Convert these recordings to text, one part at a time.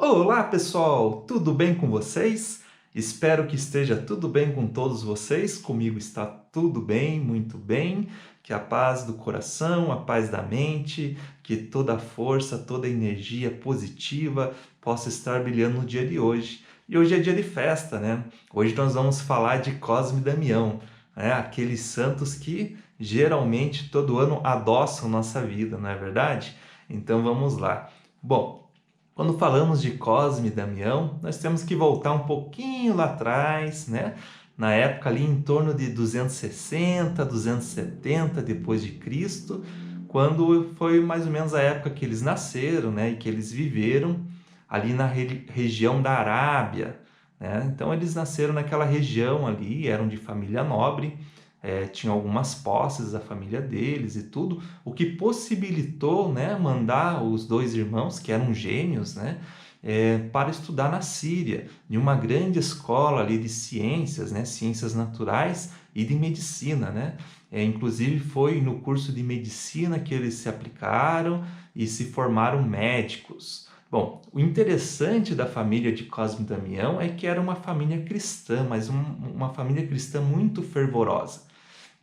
Olá, pessoal! Tudo bem com vocês? Espero que esteja tudo bem com todos vocês. Comigo está tudo bem, muito bem. Que a paz do coração, a paz da mente, que toda a força, toda a energia positiva possa estar brilhando no dia de hoje. E hoje é dia de festa, né? Hoje nós vamos falar de Cosme e Damião, né? Aqueles santos que geralmente todo ano adoçam nossa vida, não é verdade? Então vamos lá. Bom, quando falamos de Cosme e Damião, nós temos que voltar um pouquinho lá atrás, né? Na época ali em torno de 260, 270 depois de Cristo, quando foi mais ou menos a época que eles nasceram, né? E que eles viveram ali na região da Arábia, né? Então eles nasceram naquela região ali, eram de família nobre, tinham algumas posses da família deles e tudo, o que possibilitou, né, mandar os dois irmãos, que eram gêmeos, né, para estudar na Síria, em uma grande escola ali de ciências, né, ciências naturais e de medicina, né? Inclusive foi no curso de medicina que eles se aplicaram e se formaram médicos. Bom, o interessante da família de Cosme e Damião é que era uma família cristã, mas uma família cristã muito fervorosa.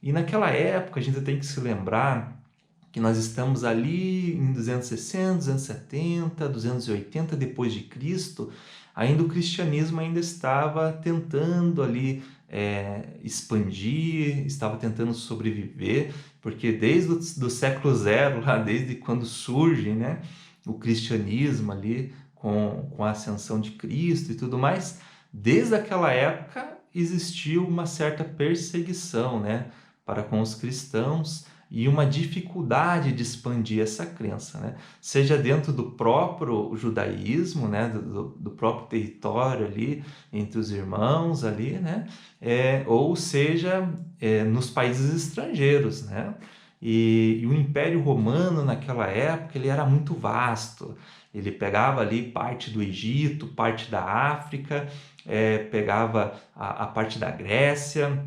E naquela época a gente tem que se lembrar que nós estamos ali em 260, 270, 280 depois de Cristo, ainda o cristianismo ainda estava tentando ali expandir, estava tentando sobreviver, porque desde o século zero, lá desde quando surge, né, o cristianismo ali com a ascensão de Cristo e tudo mais, desde aquela época existiu uma certa perseguição, né, para com os cristãos e uma dificuldade de expandir essa crença, né? Seja dentro do próprio judaísmo, né? do próprio território ali, entre os irmãos ali, né? Ou seja, nos países estrangeiros, né? E o Império Romano naquela época ele era muito vasto, ele pegava ali parte do Egito, parte da África, pegava a parte da Grécia,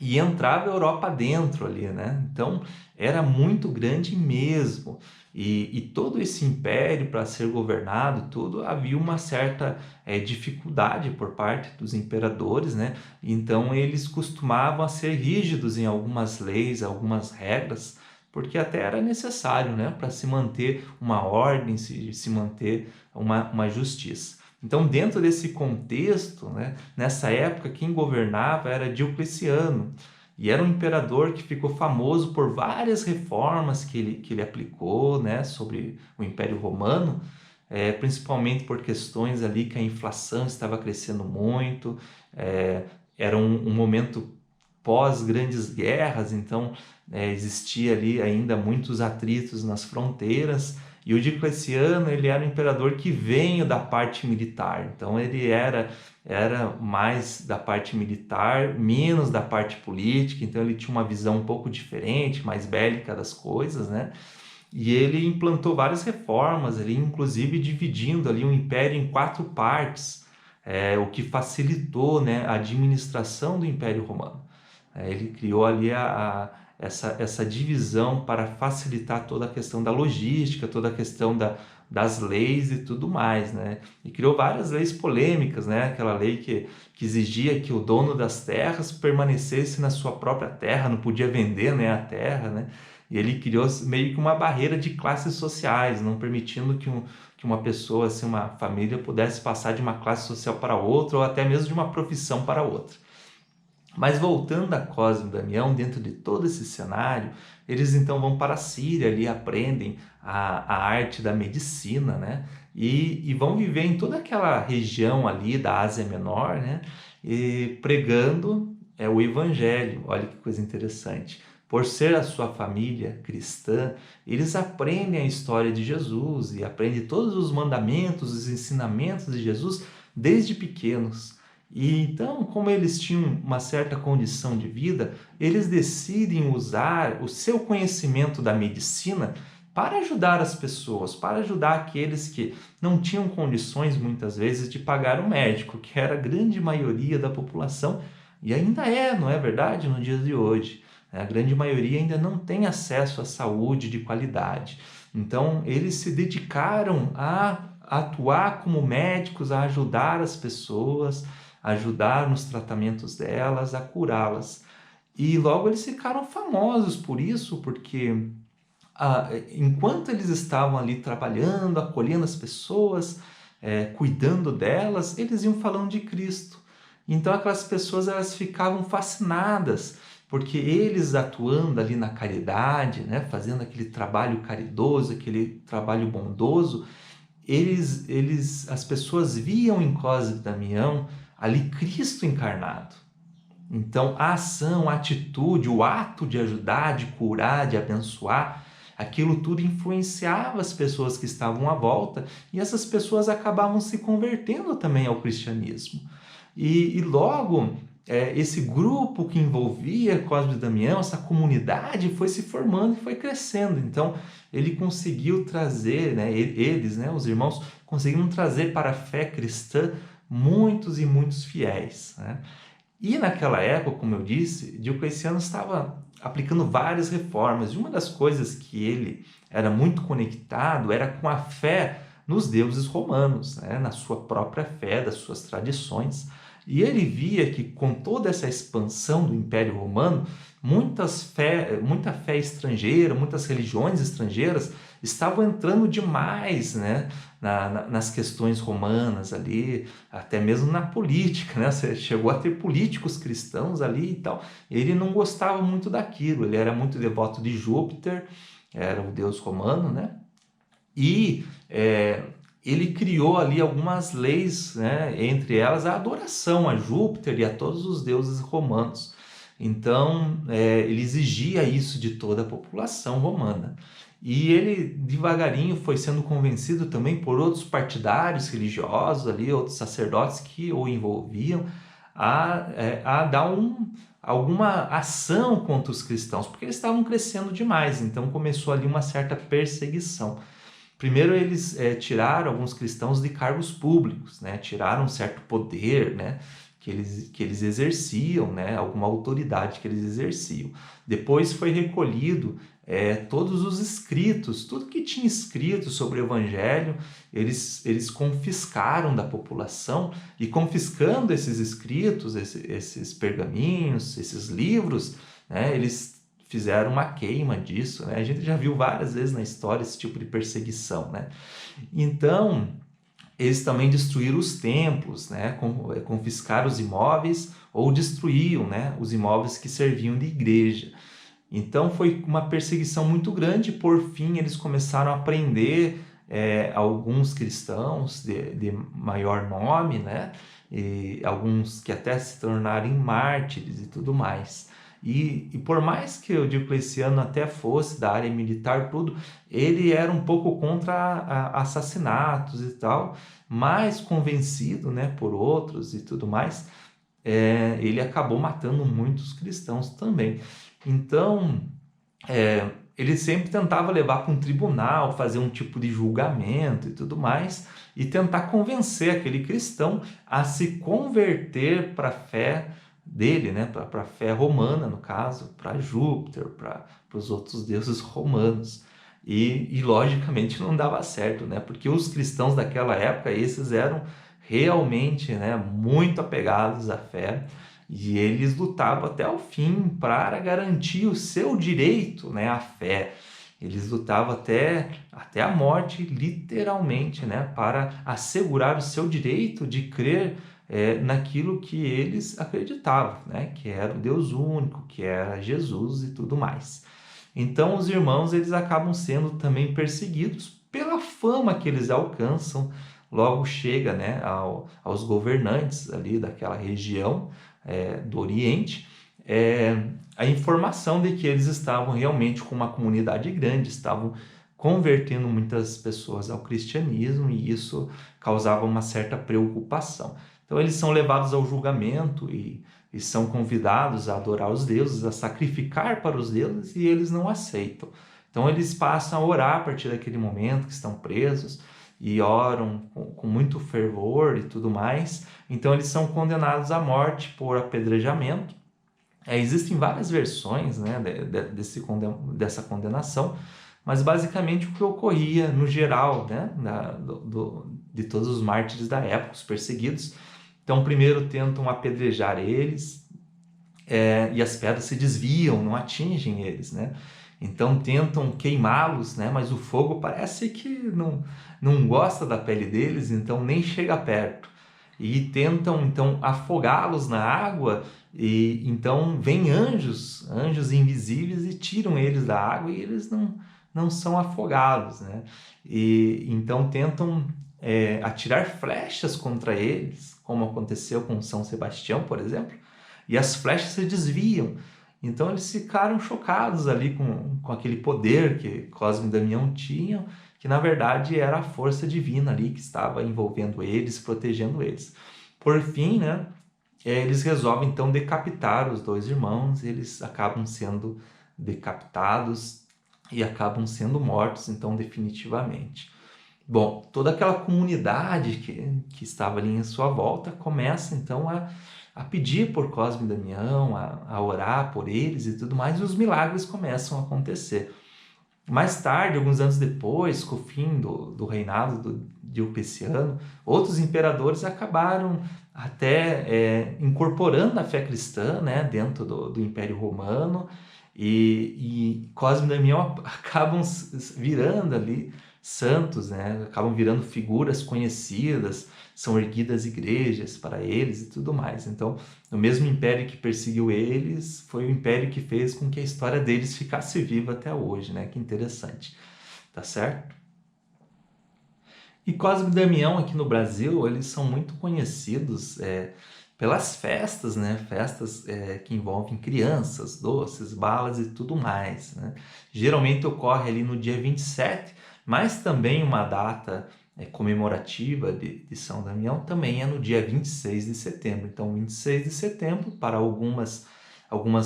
e entrava a Europa dentro ali, né? Então era muito grande mesmo. E todo esse império, para ser governado, tudo, havia uma certa dificuldade por parte dos imperadores, né? Então eles costumavam ser rígidos em algumas leis, algumas regras, porque até era necessário, né? Para se manter uma ordem, se manter uma justiça. Então, dentro desse contexto, né, nessa época, quem governava era Diocleciano, e era um imperador que ficou famoso por várias reformas que ele aplicou, né, sobre o Império Romano, principalmente por questões ali que a inflação estava crescendo muito, era um momento pós grandes guerras, então existia ali ainda muitos atritos nas fronteiras, e o Diocleciano ele era um imperador que veio da parte militar, então ele era mais da parte militar, menos da parte política, então ele tinha uma visão um pouco diferente, mais bélica das coisas, né? E ele implantou várias reformas, ele inclusive dividindo ali o império em quatro partes, o que facilitou, né, a administração do Império Romano. Ele criou ali essa divisão para facilitar toda a questão da logística, toda a questão das leis e tudo mais, né? E criou várias leis polêmicas, né? Aquela lei que exigia que o dono das terras permanecesse na sua própria terra, não podia vender, né, a terra, né? E ele criou meio que uma barreira de classes sociais, não permitindo que uma pessoa, assim, uma família pudesse passar de uma classe social para outra ou até mesmo de uma profissão para outra. Mas voltando a Cosme e Damião, dentro de todo esse cenário, eles então vão para a Síria, ali aprendem a arte da medicina, né? E vão viver em toda aquela região ali da Ásia Menor, né? E pregando o Evangelho. Olha que coisa interessante. Por ser a sua família cristã, eles aprendem a história de Jesus e aprendem todos os mandamentos, os ensinamentos de Jesus desde pequenos. E então, como eles tinham uma certa condição de vida, eles decidem usar o seu conhecimento da medicina para ajudar as pessoas, para ajudar aqueles que não tinham condições, muitas vezes, de pagar um médico, que era a grande maioria da população, e ainda não é verdade, no dia de hoje. A grande maioria ainda não tem acesso à saúde de qualidade. Então, eles se dedicaram a atuar como médicos, a ajudar as pessoas, a ajudar nos tratamentos delas, a curá-las. E logo eles ficaram famosos por isso, porque enquanto eles estavam ali trabalhando, acolhendo as pessoas, cuidando delas, eles iam falando de Cristo. Então aquelas pessoas elas ficavam fascinadas, porque eles atuando ali na caridade, né, fazendo aquele trabalho caridoso, aquele trabalho bondoso, as pessoas viam em Cosme e Damião ali Cristo encarnado. Então a ação, a atitude, o ato de ajudar, de curar, de abençoar, aquilo tudo influenciava as pessoas que estavam à volta e essas pessoas acabavam se convertendo também ao cristianismo. E logo, esse grupo que envolvia Cosme e Damião, essa comunidade foi se formando e foi crescendo. Então, ele conseguiu trazer, né, eles, né, os irmãos, conseguiram trazer para a fé cristã muitos e muitos fiéis, né? E naquela época, como eu disse, Diocleciano estava aplicando várias reformas. E uma das coisas que ele era muito conectado era com a fé nos deuses romanos, né? Na sua própria fé, das suas tradições. E ele via que com toda essa expansão do Império Romano, muita fé estrangeira, muitas religiões estrangeiras estavam entrando demais, né, nas questões romanas ali, até mesmo na política, né? Você chegou a ter políticos cristãos ali e tal. Ele não gostava muito daquilo, ele era muito devoto de Júpiter, era o deus romano, né? E ele criou ali algumas leis, né? Entre elas a adoração a Júpiter e a todos os deuses romanos. Então, ele exigia isso de toda a população romana. E ele, devagarinho, foi sendo convencido também por outros partidários religiosos ali, outros sacerdotes que o envolviam a dar alguma ação contra os cristãos, porque eles estavam crescendo demais. Então, começou ali uma certa perseguição. Primeiro eles tiraram alguns cristãos de cargos públicos, né? Tiraram um certo poder, né? que eles exerciam, né? Alguma autoridade que eles exerciam. Depois foi recolhido todos os escritos, tudo que tinha escrito sobre o Evangelho, eles confiscaram da população, e confiscando esses escritos, esses pergaminhos, esses livros, né? Eles fizeram uma queima disso, né? A gente já viu várias vezes na história esse tipo de perseguição, né? Então, eles também destruíram os templos, né? Confiscaram os imóveis ou destruíam, né, os imóveis que serviam de igreja. Então, foi uma perseguição muito grande. Por fim, eles começaram a prender alguns cristãos de maior nome, né? E alguns que até se tornaram mártires e tudo mais. E por mais que o Diocleciano até fosse da área militar, tudo, ele era um pouco contra assassinatos e tal, mas convencido, né, por outros e tudo mais, ele acabou matando muitos cristãos também. Então, ele sempre tentava levar para um tribunal, fazer um tipo de julgamento e tudo mais, e tentar convencer aquele cristão a se converter para a fé dele, né, para a fé romana, no caso, para Júpiter, para os outros deuses romanos. E logicamente não dava certo, né, porque os cristãos daquela época, esses eram realmente, né, muito apegados à fé, e eles lutavam até o fim para garantir o seu direito, né, à fé. Eles lutavam até a morte, literalmente, né, para assegurar o seu direito de crer naquilo que eles acreditavam, né, que era o Deus único, que era Jesus e tudo mais. Então, os irmãos eles acabam sendo também perseguidos pela fama que eles alcançam. Logo chega, né, aos governantes ali daquela região do Oriente, a informação de que eles estavam realmente com uma comunidade grande, estavam convertendo muitas pessoas ao cristianismo, e isso causava uma certa preocupação. Então eles são levados ao julgamento e são convidados a adorar os deuses, a sacrificar para os deuses, e eles não aceitam. Então eles passam a orar a partir daquele momento que estão presos, e oram com muito fervor e tudo mais. Então eles são condenados à morte por apedrejamento. Existem várias versões, né, dessa condenação, mas basicamente o que ocorria no geral, né, de todos os mártires da época, os perseguidos. Então, primeiro tentam apedrejar eles, e as pedras se desviam, não atingem eles, né? Então tentam queimá-los, né? Mas o fogo parece que não gosta da pele deles, então nem chega perto. E tentam então afogá-los na água, e então vêm anjos invisíveis e tiram eles da água e eles não são afogados, né? E então tentam atirar flechas contra eles, como aconteceu com São Sebastião, por exemplo, e as flechas se desviam. Então eles ficaram chocados ali com aquele poder que Cosme e Damião tinham, que na verdade era a força divina ali que estava envolvendo eles, protegendo eles. Por fim, né, eles resolvem então decapitar os dois irmãos, eles acabam sendo decapitados e acabam sendo mortos então definitivamente. Bom, toda aquela comunidade que estava ali em sua volta começa então a pedir por Cosme e Damião, a orar por eles e tudo mais, e os milagres começam a acontecer. Mais tarde, alguns anos depois, com o fim do reinado do Diocleciano, outros imperadores acabaram até incorporando a fé cristã, né, dentro do Império Romano, e Cosme e Damião acabam virando ali santos, né, acabam virando figuras conhecidas, são erguidas igrejas para eles e tudo mais. Então, o mesmo império que perseguiu eles foi o império que fez com que a história deles ficasse viva até hoje, né? Que interessante, tá certo? E Cosme e Damião aqui no Brasil, eles são muito conhecidos pelas festas, né? Festas que envolvem crianças, doces, balas e tudo mais, né? Geralmente ocorre ali no dia 27, mas também uma data comemorativa de São Damião também é no dia 26 de setembro. Então, 26 de setembro, para algumas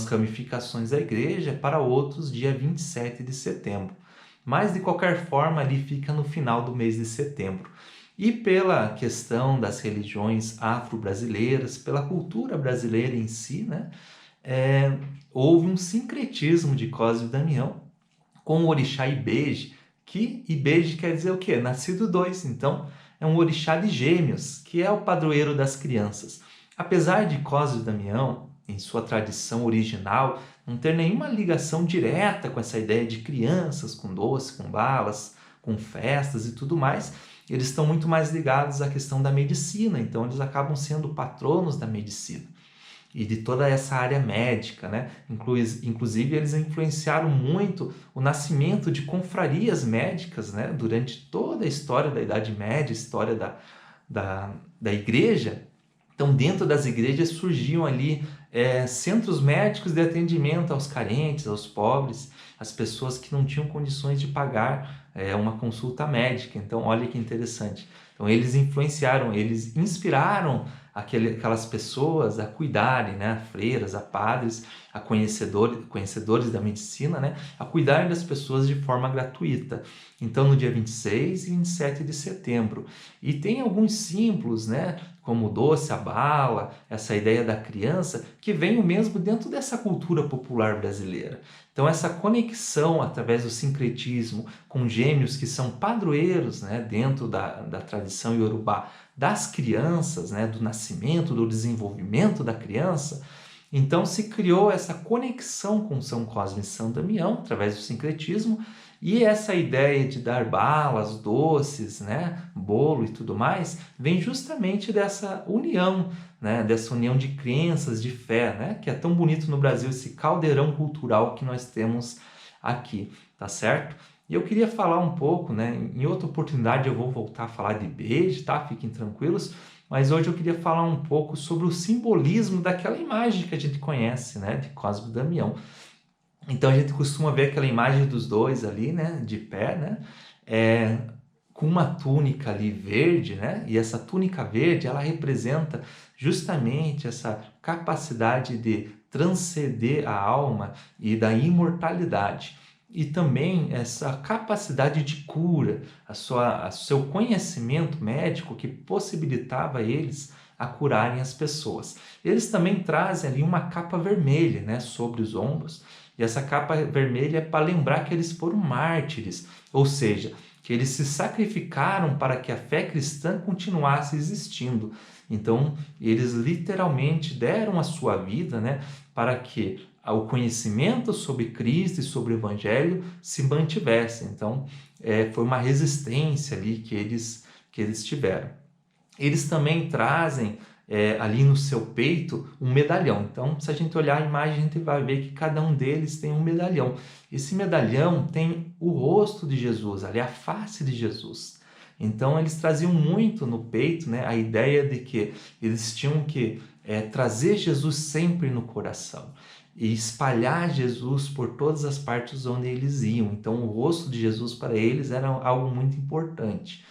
ramificações da igreja, para outros, dia 27 de setembro. Mas, de qualquer forma, ali fica no final do mês de setembro. E pela questão das religiões afro-brasileiras, pela cultura brasileira em si, né, houve um sincretismo de Cosme e Damião com o orixá Ibeje, que Ibeje quer dizer o quê? Nascido dois, então é um orixá de gêmeos, que é o padroeiro das crianças. Apesar de Cosme e Damião, em sua tradição original, não ter nenhuma ligação direta com essa ideia de crianças, com doce, com balas, com festas e tudo mais, eles estão muito mais ligados à questão da medicina, então eles acabam sendo patronos da medicina e de toda essa área médica, né? Inclusive, eles influenciaram muito o nascimento de confrarias médicas, né? Durante toda a história da Idade Média, história da igreja. Então, dentro das igrejas surgiam ali centros médicos de atendimento aos carentes, aos pobres, às pessoas que não tinham condições de pagar uma consulta médica. Então, olha que interessante. Então, eles influenciaram, eles inspiraram aquelas pessoas a cuidarem, né, a freiras, a padres, a conhecedores da medicina, né, a cuidarem das pessoas de forma gratuita. Então, no dia 26 e 27 de setembro. E tem alguns símbolos, né, como o doce, a bala, essa ideia da criança, que vem mesmo dentro dessa cultura popular brasileira. Então, essa conexão através do sincretismo com gêmeos que são padroeiros, né, dentro da tradição iorubá, das crianças, né, do nascimento, do desenvolvimento da criança, então se criou essa conexão com São Cosme e São Damião, através do sincretismo, e essa ideia de dar balas, doces, né, bolo e tudo mais, vem justamente dessa união, né, dessa união de crenças, de fé, né, que é tão bonito no Brasil, esse caldeirão cultural que nós temos aqui, tá certo? E eu queria falar um pouco, né, em outra oportunidade eu vou voltar a falar de Ibeje, tá? Fiquem tranquilos, mas hoje eu queria falar um pouco sobre o simbolismo daquela imagem que a gente conhece, né, de Cosme e Damião. Então a gente costuma ver aquela imagem dos dois ali, né, de pé, né, com uma túnica ali verde, né, e essa túnica verde, ela representa justamente essa capacidade de transcender a alma e da imortalidade. E também essa capacidade de cura, seu conhecimento médico que possibilitava eles a curarem as pessoas. Eles também trazem ali uma capa vermelha, né, sobre os ombros, e essa capa vermelha é para lembrar que eles foram mártires, ou seja, que eles se sacrificaram para que a fé cristã continuasse existindo. Então, eles literalmente deram a sua vida, né, para que o conhecimento sobre Cristo e sobre o Evangelho se mantivesse. Então, foi uma resistência ali que eles tiveram. Eles também trazem ali no seu peito um medalhão. Então, se a gente olhar a imagem, a gente vai ver que cada um deles tem um medalhão. Esse medalhão tem o rosto de Jesus, ali a face de Jesus. Então, eles traziam muito no peito, né, a ideia de que eles tinham que trazer Jesus sempre no coração e espalhar Jesus por todas as partes onde eles iam. Então, o rosto de Jesus para eles era algo muito importante.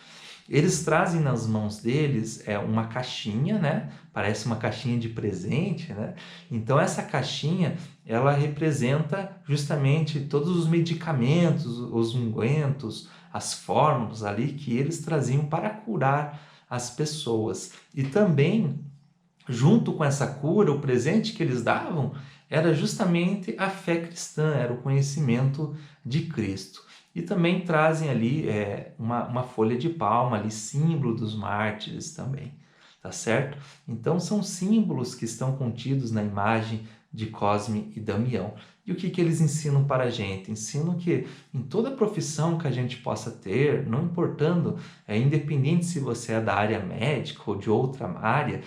Eles trazem nas mãos deles uma caixinha, né? Parece uma caixinha de presente, né? Então essa caixinha, ela representa justamente todos os medicamentos, os ungüentos, as fórmulas ali que eles traziam para curar as pessoas. E também, junto com essa cura, o presente que eles davam era justamente a fé cristã, era o conhecimento de Cristo. E também trazem ali uma folha de palma, ali, símbolo dos mártires também, tá certo? Então são símbolos que estão contidos na imagem de Cosme e Damião. E o que eles ensinam para a gente? Ensinam que em toda profissão que a gente possa ter, não importando, independente se você é da área médica ou de outra área,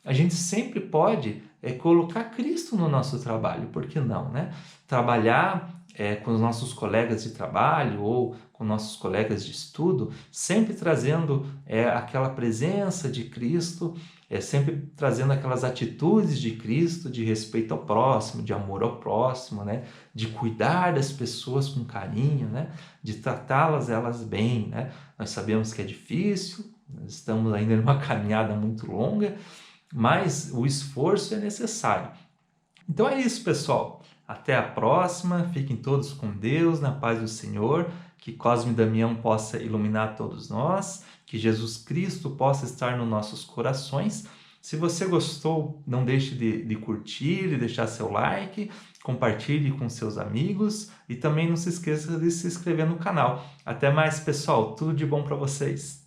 a gente sempre pode colocar Cristo no nosso trabalho, por que não, né? Trabalhar com os nossos colegas de trabalho ou com nossos colegas de estudo, sempre trazendo aquela presença de Cristo, sempre trazendo aquelas atitudes de Cristo, de respeito ao próximo, de amor ao próximo, né? De cuidar das pessoas com carinho, né? De tratá-las elas bem, né? Nós sabemos que é difícil, nós estamos ainda numa caminhada muito longa, mas o esforço é necessário. Então é isso, pessoal. Até a próxima. Fiquem todos com Deus, na paz do Senhor. Que Cosme e Damião possa iluminar todos nós. Que Jesus Cristo possa estar nos nossos corações. Se você gostou, não deixe de curtir e deixar seu like. Compartilhe com seus amigos. E também não se esqueça de se inscrever no canal. Até mais, pessoal. Tudo de bom para vocês.